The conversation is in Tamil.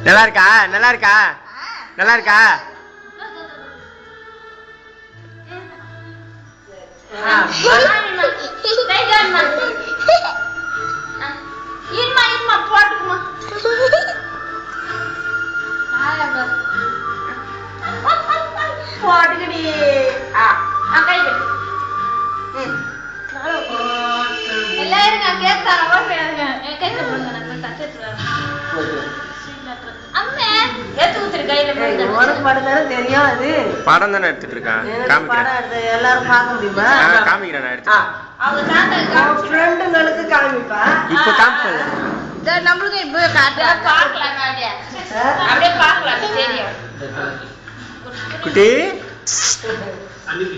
நல்லா இருக்கா? நல்லா இருக்கா? நல்லா இருக்கா? நல்லா இருக்கா? படம் தானே எடுத்துட்டு இருக்கான். எல்லாரும் பார்க்க முடியுமா? காமிக்கிறேன் இப்ப காமிப்பேன். நம்மளுக்கு இப்ப குட்டி அன்னைக்கு